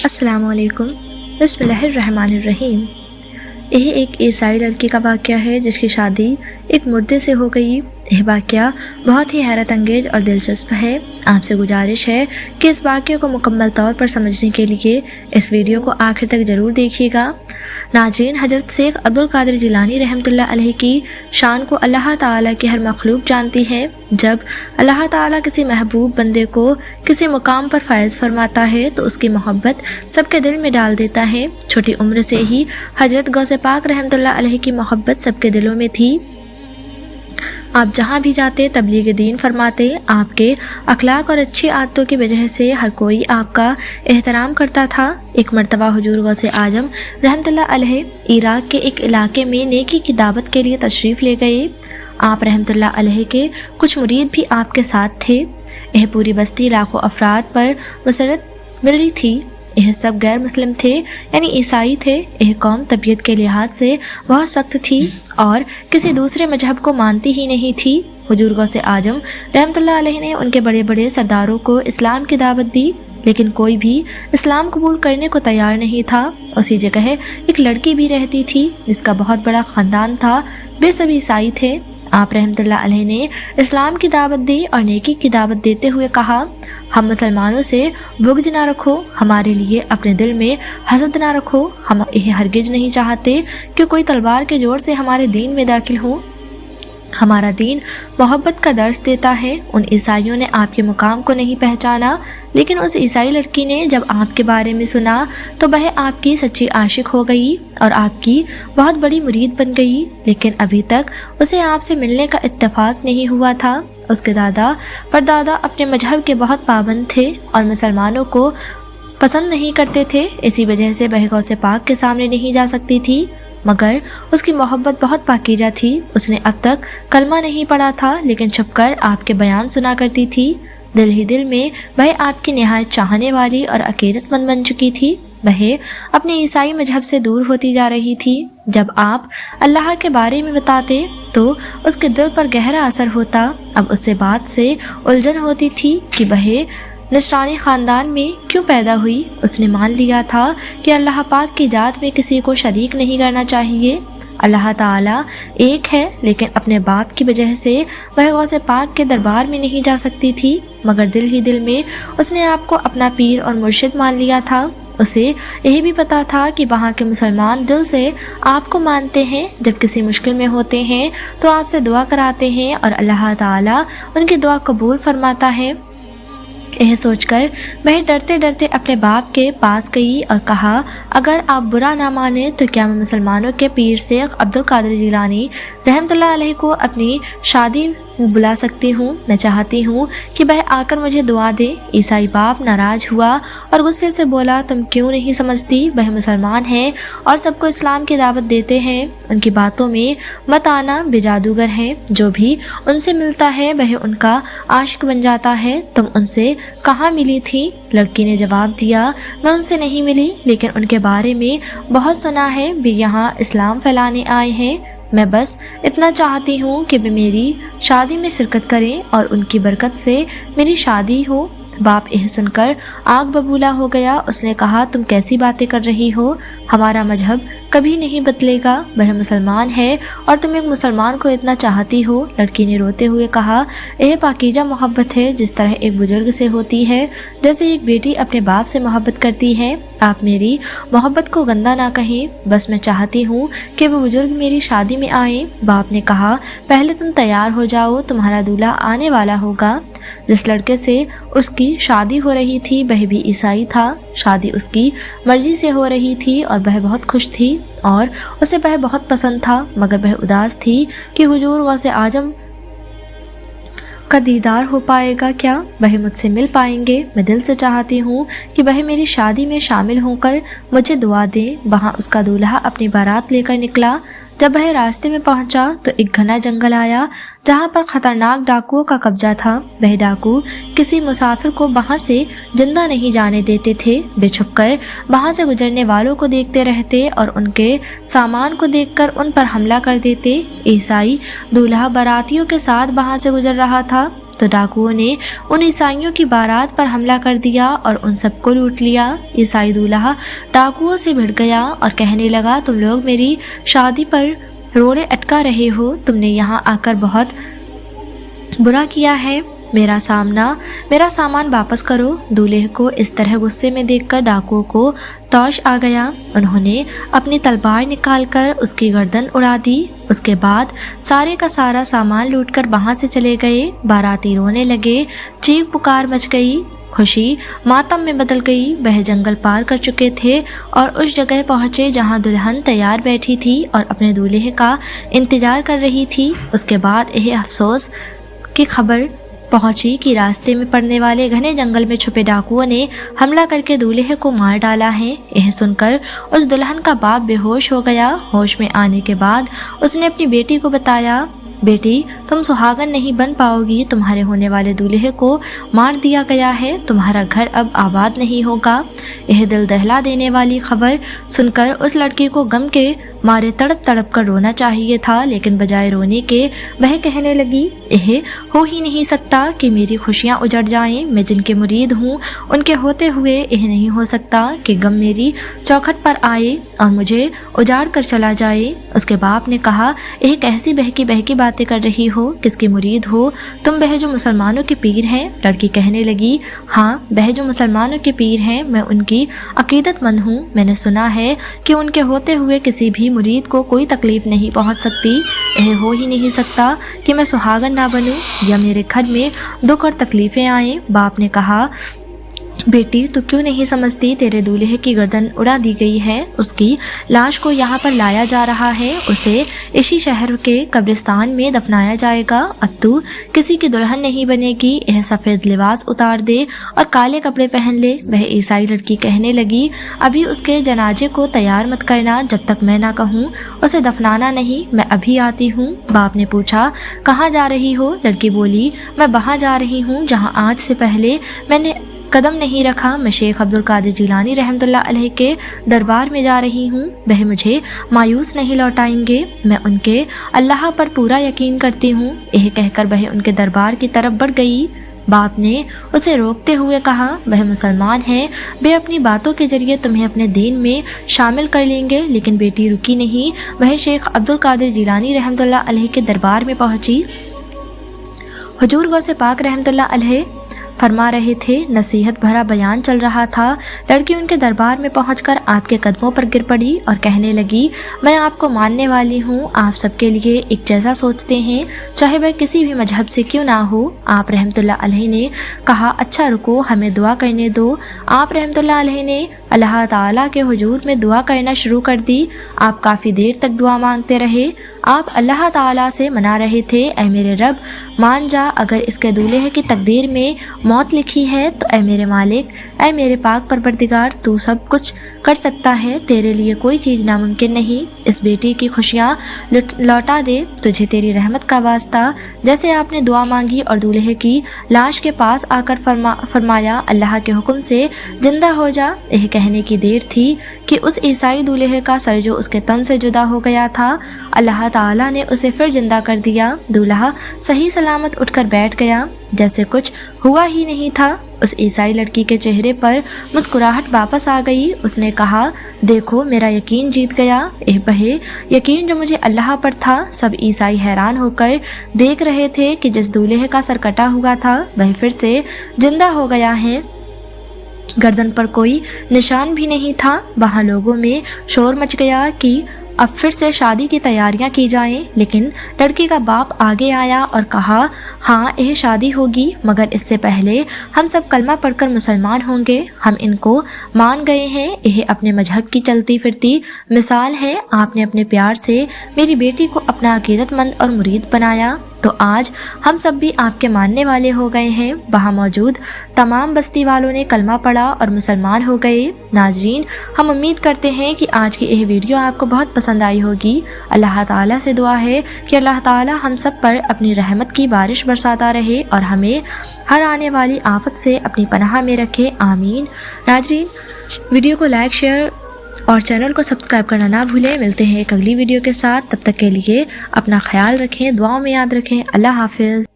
السلام علیکم۔ بسم اللہ الرحمن الرحیم۔ یہ ایک عیسائی لڑکی کا واقعہ ہے جس کی شادی ایک مردے سے ہو گئی۔ یہ واقعہ بہت ہی حیرت انگیز اور دلچسپ ہے۔ آپ سے گزارش ہے کہ اس واقعے کو مکمل طور پر سمجھنے کے لیے اس ویڈیو کو آخر تک ضرور دیکھیے گا۔ ناظرین، حضرت شیخ عبدالقادر جیلانی رحمۃ اللہ علیہ کی شان کو اللہ تعالیٰ کی ہر مخلوق جانتی ہے۔ جب اللہ تعالیٰ کسی محبوب بندے کو کسی مقام پر فائز فرماتا ہے تو اس کی محبت سب کے دل میں ڈال دیتا ہے۔ چھوٹی عمر سے ہی حضرت غوث پاک رحمۃ اللہ علیہ کی محبت سب کے دلوں میں تھی۔ آپ جہاں بھی جاتے تبلیغ دین فرماتے۔ آپ کے اخلاق اور اچھی عادتوں کی وجہ سے ہر کوئی آپ کا احترام کرتا تھا۔ ایک مرتبہ حضور غوث اعظم رحمۃ اللہ علیہ عراق کے ایک علاقے میں نیکی کی دعوت کے لیے تشریف لے گئے۔ آپ رحمۃ اللہ علیہ کے کچھ مرید بھی آپ کے ساتھ تھے۔ یہ پوری بستی لاکھوں افراد پر مسرت مل رہی تھی۔ یہ سب غیر مسلم تھے، یعنی عیسائی تھے۔ یہ قوم طبیعت کے لحاظ سے بہت سخت تھی اور کسی دوسرے مذہب کو مانتی ہی نہیں تھی۔ حضور غوث اعظم رحمۃ اللہ علیہ نے ان کے بڑے بڑے سرداروں کو اسلام کی دعوت دی، لیکن کوئی بھی اسلام قبول کرنے کو تیار نہیں تھا۔ اسی جگہ ایک لڑکی بھی رہتی تھی جس کا بہت بڑا خاندان تھا، وہ سب عیسائی تھے۔ آپ رحمۃ اللہ علیہ نے اسلام کی دعوت دی اور نیکی کی دعوت دیتے ہوئے کہا، ہم مسلمانوں سے بغض نہ رکھو، ہمارے لیے اپنے دل میں حسد نہ رکھو۔ ہم یہ ہرگز نہیں چاہتے کہ کوئی تلوار کے زور سے ہمارے دین میں داخل ہو۔ ہمارا دین محبت کا درس دیتا ہے۔ ان عیسائیوں نے آپ کے مقام کو نہیں پہچانا، لیکن اس عیسائی لڑکی نے جب آپ کے بارے میں سنا تو وہ آپ کی سچی عاشق ہو گئی اور آپ کی بہت بڑی مرید بن گئی، لیکن ابھی تک اسے آپ سے ملنے کا اتفاق نہیں ہوا تھا۔ اس کے دادا پردادا اپنے مذہب کے بہت پابند تھے اور مسلمانوں کو پسند نہیں کرتے تھے، اسی وجہ سے وہ غوث پاک کے سامنے نہیں جا سکتی تھی، مگر اس کی محبت بہت پاکیزہ تھی۔ اس نے اب تک کلمہ نہیں پڑھا تھا، لیکن چھپ کر آپ کے بیان سنا کرتی تھی۔ دل ہی دل میں وہ آپ کی نہایت چاہنے والی اور عقیدت مند بن چکی تھی۔ وہ اپنے عیسائی مذہب سے دور ہوتی جا رہی تھی۔ جب آپ اللہ کے بارے میں بتاتے تو اس کے دل پر گہرا اثر ہوتا۔ اب اس سے بات سے الجھن ہوتی تھی کہ وہ نصرانی خاندان میں کیوں پیدا ہوئی۔ اس نے مان لیا تھا کہ اللہ پاک کی ذات میں کسی کو شریک نہیں کرنا چاہیے۔ اللہ تعالیٰ ایک ہے، لیکن اپنے باپ کی وجہ سے وہ غوث پاک کے دربار میں نہیں جا سکتی تھی، مگر دل ہی دل میں اس نے آپ کو اپنا پیر اور مرشد مان لیا تھا۔ اسے یہ بھی پتا تھا کہ وہاں کے مسلمان دل سے آپ کو مانتے ہیں، جب کسی مشکل میں ہوتے ہیں تو آپ سے دعا کراتے ہیں اور اللہ تعالیٰ ان کی دعا قبول فرماتا ہے۔ یہ سوچ کر وہ ڈرتے ڈرتے اپنے باپ کے پاس گئی اور کہا، اگر آپ برا نہ مانیں تو کیا میں مسلمانوں کے پیر شیخ عبدالقادر جیلانی رحمۃ اللہ علیہ کو اپنی شادی بلا سکتی ہوں؟ میں چاہتی ہوں کہ وہ آ کر مجھے دعا دے۔ عیسائی باپ ناراض ہوا اور غصے سے بولا، تم کیوں نہیں سمجھتی؟ وہ مسلمان ہیں اور سب کو اسلام کی دعوت دیتے ہیں، ان کی باتوں میں مت آنا، بے جادوگر ہیں، جو بھی ان سے ملتا ہے وہ ان کا عاشق بن جاتا ہے۔ تم ان سے کہاں ملی تھی؟ لڑکی نے جواب دیا، میں ان سے نہیں ملی، لیکن ان کے بارے میں بہت سنا ہے، بھی یہاں اسلام پھیلانے آئے ہیں۔ میں بس اتنا چاہتی ہوں کہ وہ میری شادی میں شرکت کریں اور ان کی برکت سے میری شادی ہو۔ باپ یہ سن کر آگ ببولا ہو گیا۔ اس نے کہا، تم کیسی باتیں کر رہی ہو؟ ہمارا مذہب کبھی نہیں بدلے گا، وہ مسلمان ہے اور تم ایک مسلمان کو اتنا چاہتی ہو۔ لڑکی نے روتے ہوئے کہا، یہ پاکیزہ محبت ہے جس طرح ایک بزرگ سے ہوتی ہے، جیسے ایک بیٹی اپنے باپ سے محبت کرتی ہے۔ آپ میری محبت کو گندا نہ کہیں، بس میں چاہتی ہوں کہ وہ بزرگ میری شادی میں آئیں۔ باپ نے کہا، پہلے تم تیار ہو جاؤ، تمہارا دولہا آنے والا ہوگا۔ جس لڑکے سے اس کی شادی ہو رہی تھی وہ بھی عیسائی تھا۔ شادی اس کی مرضی سے ہو رہی تھی اور وہ بہت خوش تھی اور اسے وہ بہت پسند تھا، مگر وہ اداس تھی کہ حضور غوث اعظم کا دیدار ہو پائے گا کیا؟ وہ مجھ سے مل پائیں گے؟ میں دل سے چاہتی ہوں کہ وہ میری شادی میں شامل ہو کر مجھے دعا دیں۔ وہاں اس کا دولہا اپنی بارات لے کر نکلا۔ جب وہ راستے میں پہنچا تو ایک گھنا جنگل آیا جہاں پر خطرناک ڈاکوؤں کا قبضہ تھا۔ وہ ڈاکو کسی مسافر کو وہاں سے زندہ نہیں جانے دیتے تھے۔ وہ چھپ کر وہاں سے گزرنے والوں کو دیکھتے رہتے اور ان کے سامان کو دیکھ کر ان پر حملہ کر دیتے۔ عیسائی دولہا باراتیوں کے ساتھ وہاں سے گزر رہا تھا तो डाकुओं ने उन ईसाइयों की बारात पर हमला कर दिया और उन सबको लूट लिया। ईसाई दूल्हा डाकुओं से भिड़ गया और कहने लगा, तुम लोग मेरी शादी पर रोड़े अटका रहे हो, तुमने यहाँ आकर बहुत बुरा किया है, मेरा सामान वापस करो। दूल्हे को इस तरह गुस्से में देखकर डाकुओं को तौश आ गया। उन्होंने अपनी तलवार निकालकर उसकी गर्दन उड़ा दी। उसके बाद सारे का सारा सामान लूटकर वहां से चले गए। बाराती रोने लगे, चीख पुकार मच गई, खुशी मातम में बदल गई। वह जंगल पार कर चुके थे और उस जगह पहुंचे जहां दुल्हन तैयार बैठी थी और अपने दूल्हे का इंतजार कर रही थी। उसके बाद यह अफसोस की खबर पहुंची कि रास्ते में पड़ने वाले घने जंगल में छुपे डाकुओं ने हमला करके दूल्हे को मार डाला है। यह सुनकर उस दुल्हन का बाप बेहोश हो गया। होश में आने के बाद उसने अपनी बेटी को बताया, बेटी तुम सुहागन नहीं बन पाओगी, तुम्हारे होने वाले दूल्हे को मार दिया गया है, तुम्हारा घर अब आबाद नहीं होगा। यह दिल दहला देने वाली खबर सुनकर उस लड़की को गम के मारे तड़प तड़प कर रोना चाहिए था, लेकिन बजाय रोने के वह कहने लगी, यह हो ही नहीं सकता कि मेरी खुशियाँ उजड़ जाएं। मैं जिनके मुरीद हूँ उनके होते हुए यह नहीं हो सकता कि गम मेरी चौखट पर आए और मुझे उजाड़ कर चला जाए। उसके बाप ने कहा, यह कैसी बहकी बहकी बातें कर रही हो, किसकी मुरीद हो तुम? वह जो मुसलमानों के पीर हैं। लड़की कहने लगी, हाँ वह जो मुसलमानों के पीर हैं, मैं उनकी अकीदतमंद हूँ। मैंने सुना है कि उनके होते हुए किसी भी मुरीद को कोई तकलीफ नहीं पहुँच सकती। यह हो ही नहीं सकता कि मैं सुहागन ना बनूं या मेरे घर में दुख और तकलीफें आएं। बाप ने कहा, बेटी तू क्यों नहीं समझती, तेरे दूल्हे की गर्दन उड़ा दी गई है, उसकी लाश को यहाँ पर लाया जा रहा है, उसे इसी शहर के कब्रिस्तान में दफनाया जाएगा। अब तू किसी की दुल्हन नहीं बनेगी, यह सफ़ेद लिबास उतार दे और काले कपड़े पहन ले। वह ईसाई लड़की कहने लगी, अभी उसके जनाजे को तैयार मत करना, जब तक मैं ना कहूँ उसे दफनाना नहीं, मैं अभी आती हूँ। बाप ने पूछा, कहाँ जा रही हो? लड़की बोली, मैं वहाँ जा रही हूँ जहाँ आज से पहले मैंने कदम नहीं रखा। मैं शेख अब्दुल कादिर जिलानी रहमतुल्लाह अलैह के दरबार में जा रही हूँ, वह मुझे मायूस नहीं लौटाएंगे, मैं उनके अल्लाह पर पूरा यकीन करती हूँ। यह कहकर वह उनके दरबार की तरफ बढ़ गई। बाप ने उसे रोकते हुए कहा, वह मुसलमान है, वे अपनी बातों के जरिए तुम्हें अपने दीन में शामिल कर लेंगे। लेकिन बेटी रुकी नहीं, वह शेख अब्दुल कादिर जिलानी रहमतुल्लाह अलैह के दरबार में पहुंची। हुजूर गौसे पाक रहमतुल्लाह अलैह फरमा रहे थे, नसीहत भरा बयान चल रहा था। लड़की उनके दरबार में पहुंचकर आपके कदमों पर गिर पड़ी और कहने लगी, मैं आपको मानने वाली हूँ, आप सबके लिए एक जैसा सोचते हैं, चाहे वह किसी भी मजहब से क्यों ना हो। आप रहमतुल्लाह अलैह ने कहा, अच्छा रुको, हमें दुआ करने दो। आप रहमतुल्लाह अलैह ने अल्लाह ताला के हुजूर में दुआ करना शुरू कर दी। आप काफ़ी देर तक दुआ मांगते रहे। आप अल्लाह ताला से मना रहे थे, ऐ मेरे रब मान जा, अगर इसके दूल्हे की तकदीर में मौत लिखी है तो ऐ मेरे मालिक, ऐ मेरे पाक परवरदिगार, तू सब कुछ कर सकता है, तेरे लिए कोई चीज़ नामुमकिन नहीं। इस बेटी की खुशियाँ लौटा दे, तुझे तेरी रहमत का वास्ता। जैसे आपने दुआ मांगी और दूल्हे की लाश के पास आकर फरमाया, अल्लाह के हुक्म से जिंदा हो जा। यह कहने की देर थी कि उस ईसाई दूल्हे का सर जो उसके तन से जुदा हो गया था, अल्लाह ताला ने उसे फिर जिंदा कर दिया। दूल्हा सही सलामत उठकर बैठ गया जैसे कुछ हुआ ही नहीं था। उस ईसाई लड़की के चेहरे पर मुस्कुराहट वापस आ गई। उसने कहा, देखो मेरा यकीन जीत गया। एह बहे, यकीन जो मुझे अल्लाह पर था। सब ईसाई हैरान होकर देख रहे थे कि जिस दूल्हे का सर कटा हुआ था वह फिर से जिंदा हो गया है। गर्दन पर कोई निशान भी नहीं था। वहाँ लोगों में शोर मच गया कि अब फिर से शादी की तैयारियां की जाएं, लेकिन लड़की का बाप आगे आया और कहा, हाँ यह शादी होगी, मगर इससे पहले हम सब कलमा पढ़कर मुसलमान होंगे। हम इनको मान गए हैं, यह अपने मजहब की चलती फिरती मिसाल है। आपने अपने प्यार से मेरी बेटी को अपना अकीदतमंद और मुरीद बनाया, तो आज हम सब भी आपके मानने वाले हो गए हैं। वहाँ मौजूद तमाम बस्ती वालों ने कलमा पढ़ा और मुसलमान हो गए। नाजरीन, हम उम्मीद करते हैं कि आज की यह वीडियो आपको बहुत पसंद आई होगी। अल्लाह ताला से दुआ है कि अल्लाह ताला हम सब पर अपनी रहमत की बारिश बरसाता रहे और हमें हर आने वाली आफत से अपनी पनाह में रखे, आमीन। नाजरीन, वीडियो को लाइक, शेयर और चैनल को सब्सक्राइब करना ना भूलें। मिलते हैं एक अगली वीडियो के साथ, तब तक के लिए अपना ख्याल रखें, दुआओं में याद रखें। अल्लाह हाफिज़।